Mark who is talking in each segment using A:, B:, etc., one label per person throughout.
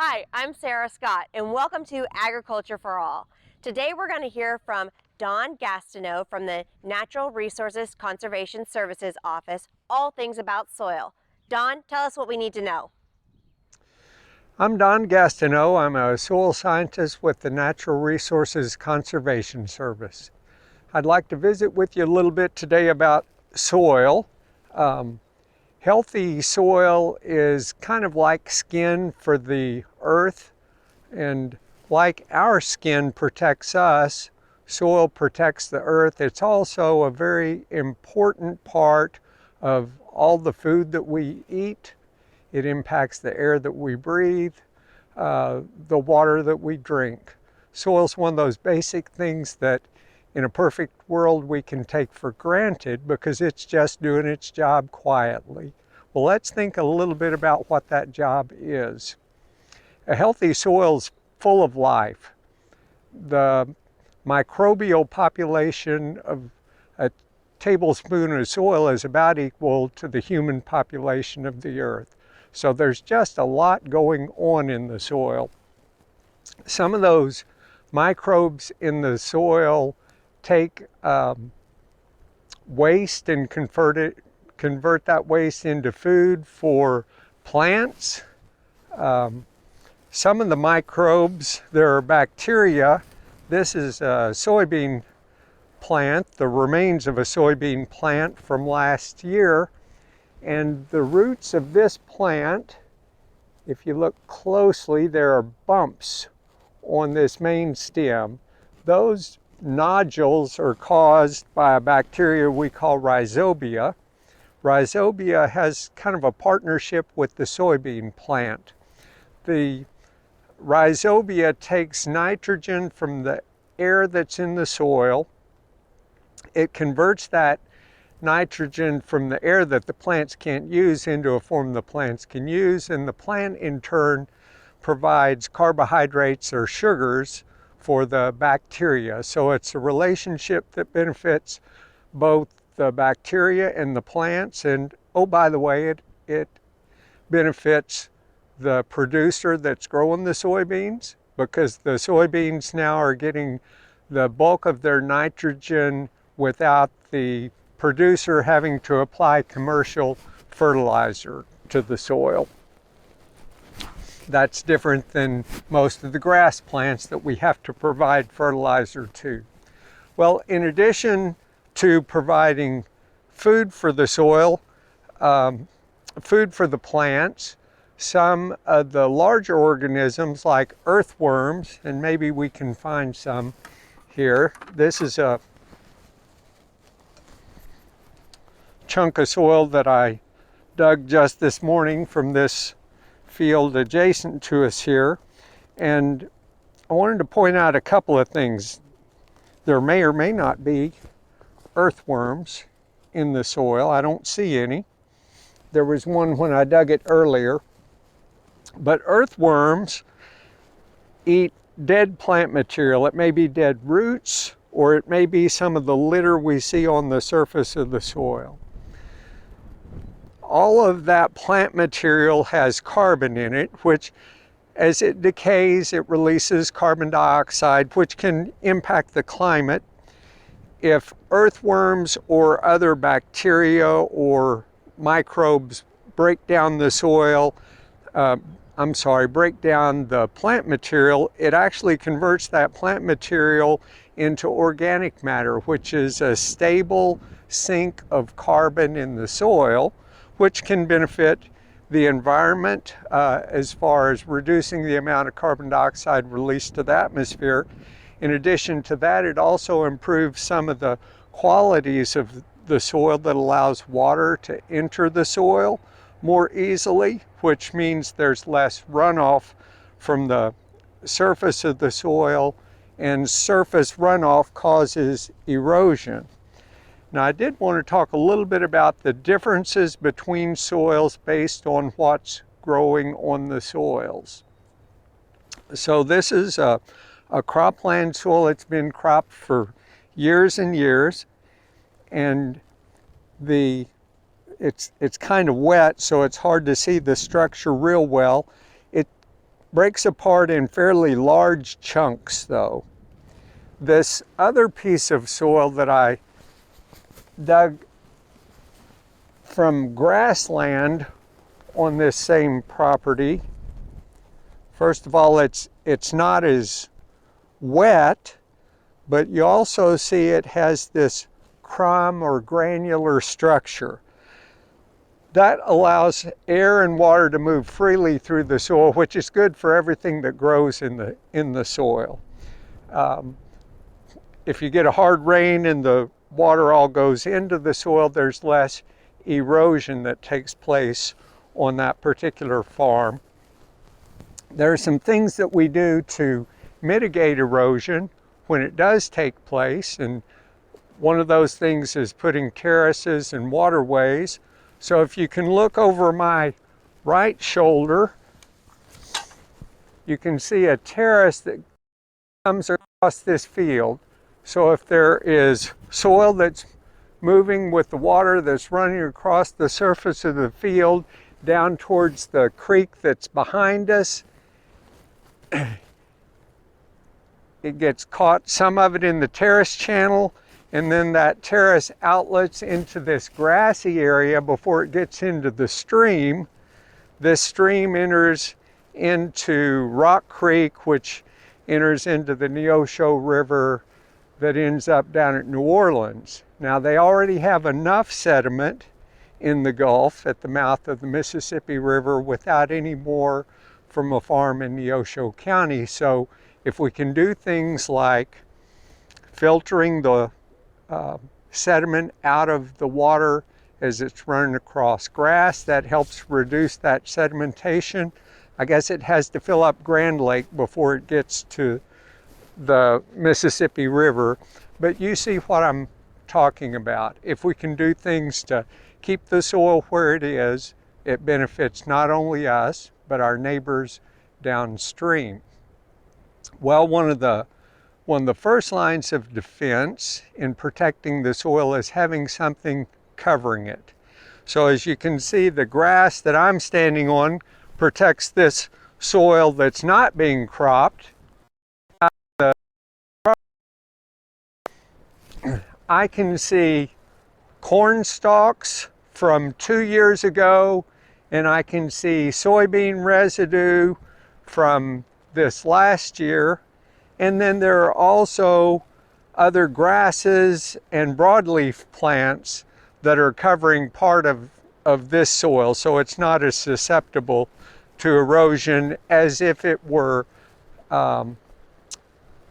A: Hi, I'm Sarah Scott, and welcome to Agriculture for All. Today we're going to hear from Don Gastineau from the Natural Resources Conservation Services Office, all things about soil. Don, tell us what we need to know.
B: I'm Don Gastineau. I'm a soil scientist with the Natural Resources Conservation Service. I'd like to visit with you a little bit today about soil. Healthy soil is kind of like skin for the earth, and like our skin protects us, soil protects the earth. It's also a very important part of all the food that we eat. It impacts the air that we breathe, the water that we drink. Soil's one of those basic things that in a perfect world we can take for granted because it's just doing its job quietly. Well, let's think a little bit about what that job is. A healthy soil is full of life. The microbial population of a tablespoon of soil is about equal to the human population of the earth. So there's just a lot going on in the soil. Some of those microbes in the soil take waste and convert that waste into food for plants. Some of the microbes, there are bacteria. This is a soybean plant, the remains of a soybean plant from last year. And the roots of this plant, if you look closely, there are bumps on this main stem. Those nodules are caused by a bacteria we call rhizobia. Rhizobia has kind of a partnership with the soybean plant. The rhizobia takes nitrogen from the air that's in the soil. It converts that nitrogen from the air that the plants can't use into a form the plants can use, and the plant in turn provides carbohydrates or sugars for the bacteria. So it's a relationship that benefits both the bacteria and the plants, and oh, by the way, it benefits the producer that's growing the soybeans, because the soybeans now are getting the bulk of their nitrogen without the producer having to apply commercial fertilizer to the soil. That's different than most of the grass plants that we have to provide fertilizer to. Well, in addition to providing food for the soil, food for the plants, some of the larger organisms like earthworms, and maybe we can find some here. This is a chunk of soil that I dug just this morning from this field adjacent to us here, and I wanted to point out a couple of things. There may or may not be earthworms in the soil. I don't see any. There was one when I dug it earlier, but earthworms eat dead plant material. It may be dead roots, or it may be some of the litter we see on the surface of the soil. All of that plant material has carbon in it, which as it decays, it releases carbon dioxide, which can impact the climate. If earthworms or other bacteria or microbes break down the soil, break down the plant material, it actually converts that plant material into organic matter, which is a stable sink of carbon in the soil, which can benefit the environment as far as reducing the amount of carbon dioxide released to the atmosphere. In addition to that, it also improves some of the qualities of the soil that allows water to enter the soil more easily, which means there's less runoff from the surface of the soil, and surface runoff causes erosion. Now, I did want to talk a little bit about the differences between soils based on what's growing on the soils. So this is a cropland soil. It's been cropped for years and years, and it's kind of wet, so it's hard to see the structure real well. breaks apart in fairly large chunks though. This other piece of soil that I dug from grassland on this same property, first of all, it's not as wet, but you also see it has this crumb or granular structure. That allows air and water to move freely through the soil, which is good for everything that grows in the soil. If you get a hard rain and the water all goes into the soil, there's less erosion that takes place on that particular farm. There are some things that we do to mitigate erosion when it does take place, and one of those things is putting terraces and waterways. So if you can look over my right shoulder, you can see a terrace that comes across this field. So if there is soil that's moving with the water that's running across the surface of the field down towards the creek that's behind us, it gets caught, some of it in the terrace channel, and then that terrace outlets into this grassy area before it gets into the stream. This stream enters into Rock Creek, which enters into the Neosho River that ends up down at New Orleans. Now, they already have enough sediment in the Gulf at the mouth of the Mississippi River without any more from a farm in Neosho County. So if we can do things like filtering the sediment out of the water as it's running across grass, that helps reduce that sedimentation. I guess it has to fill up Grand Lake before it gets to the Mississippi River, but you see what I'm talking about. If we can do things to keep the soil where it is, it benefits not only us, but our neighbors downstream. Well, one of the first lines of defense in protecting the soil is having something covering it. So as you can see, the grass that I'm standing on protects this soil that's not being cropped. I can see corn stalks from 2 years ago, and I can see soybean residue from this last year. And then there are also other grasses and broadleaf plants that are covering part of this soil, so it's not as susceptible to erosion as if it were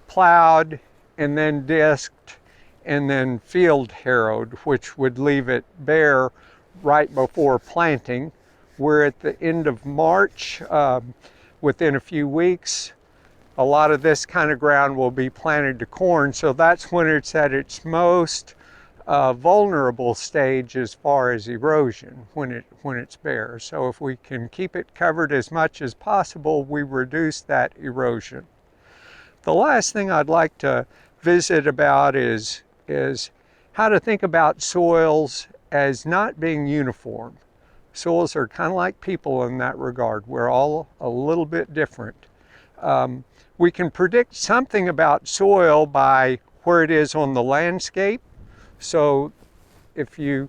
B: plowed and then disked and then field harrowed, which would leave it bare right before planting. We're at the end of March. Within a few weeks, a lot of this kind of ground will be planted to corn, so that's when it's at its most vulnerable stage as far as erosion, when it's bare. So if we can keep it covered as much as possible, we reduce that erosion. The last thing I'd like to visit about is how to think about soils as not being uniform. Soils are kind of like people in that regard. We're all a little bit different. We can predict something about soil by where it is on the landscape. So if you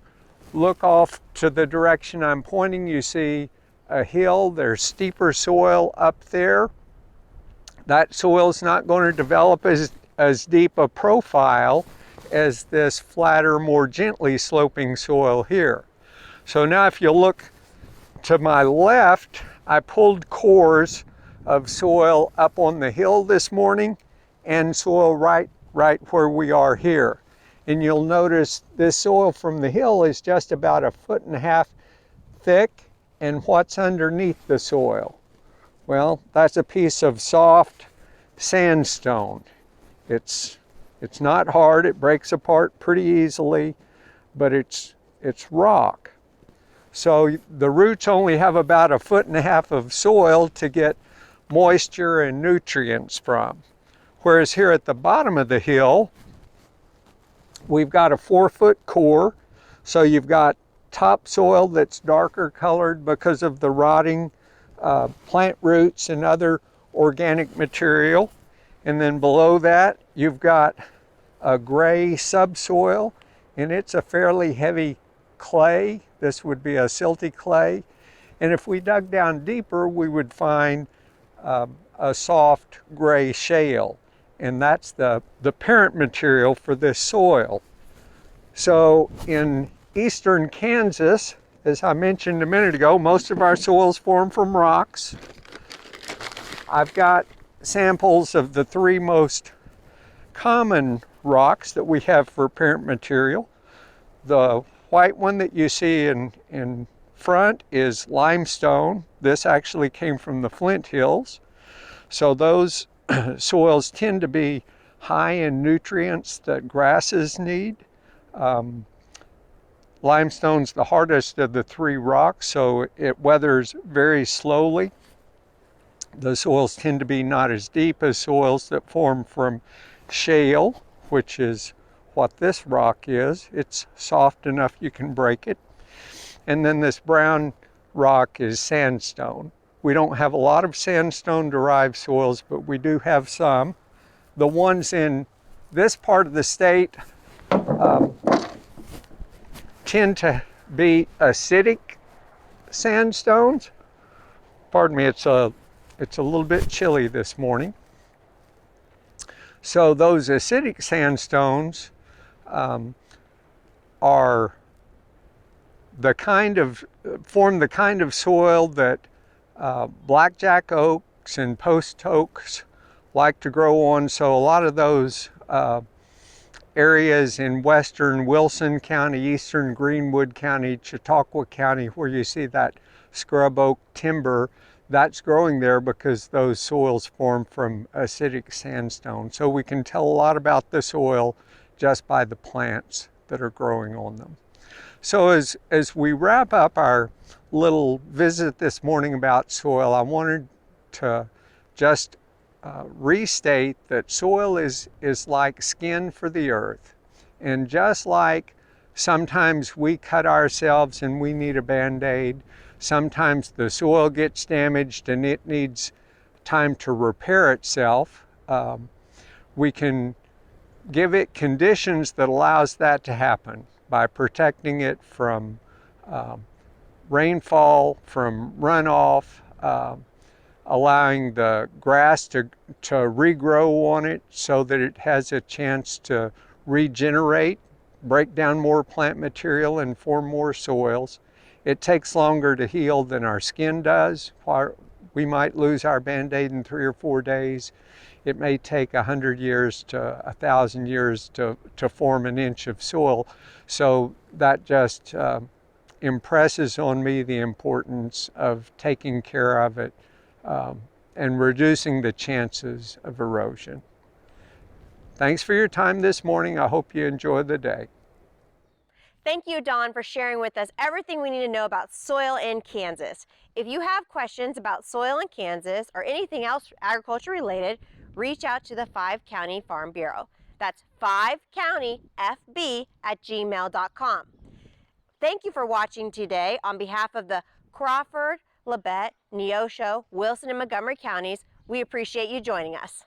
B: look off to the direction I'm pointing, you see a hill, there's steeper soil up there. That soil is not going to develop as deep a profile as this flatter, more gently sloping soil here. So now if you look to my left, I pulled cores of soil up on the hill this morning and soil right where we are here. And you'll notice this soil from the hill is just about 1.5 feet thick, and what's underneath the soil? Well, that's a piece of soft sandstone. It's not hard, it breaks apart pretty easily, but it's rock. So the roots only have about 1.5 feet of soil to get moisture and nutrients from. Whereas here at the bottom of the hill, we've got a 4-foot core. So you've got topsoil that's darker colored because of the rotting plant roots and other organic material. And then below that, you've got a gray subsoil, and it's a fairly heavy clay. This would be a silty clay. And if we dug down deeper, we would find a soft gray shale. And that's the parent material for this soil. So in eastern Kansas, as I mentioned a minute ago, most of our soils form from rocks. I've got samples of the three most common rocks that we have for parent material. The white one that you see in front is limestone. This actually came from the Flint Hills. So those soils tend to be high in nutrients that grasses need. Limestone's the hardest of the three rocks, so it weathers very slowly. The soils tend to be not as deep as soils that form from shale, which is what this rock is. It's soft enough you can break it. And then this brown rock is sandstone. We don't have a lot of sandstone-derived soils, but we do have some. The ones in this part of the state tend to be acidic sandstones. Pardon me, it's a little bit chilly this morning. So those acidic sandstones are form the kind of soil that blackjack oaks and post oaks like to grow on. So a lot of those areas in western Wilson County, eastern Greenwood County, Chautauqua County, where you see that scrub oak timber, that's growing there because those soils form from acidic sandstone. So we can tell a lot about the soil just by the plants that are growing on them. So as we wrap up our little visit this morning about soil, I wanted to just restate that soil is like skin for the earth. And just like sometimes we cut ourselves and we need a Band-Aid, sometimes the soil gets damaged and it needs time to repair itself. We can give it conditions that allows that to happen by protecting it from rainfall, from runoff, allowing the grass to regrow on it so that it has a chance to regenerate, break down more plant material and form more soils. It takes longer to heal than our skin does. We might lose our Band-Aid in 3 or 4 days. It may take 100 years to 1,000 years to form an inch of soil. So that just impresses on me the importance of taking care of it and reducing the chances of erosion. Thanks for your time this morning. I hope you enjoy the day.
A: Thank you, Don, for sharing with us everything we need to know about soil in Kansas. If you have questions about soil in Kansas or anything else agriculture related, reach out to the 5-County Farm Bureau. That's 5countyfb@gmail.com. Thank you for watching today. On behalf of the Crawford, Labette, Neosho, Wilson, and Montgomery counties, we appreciate you joining us.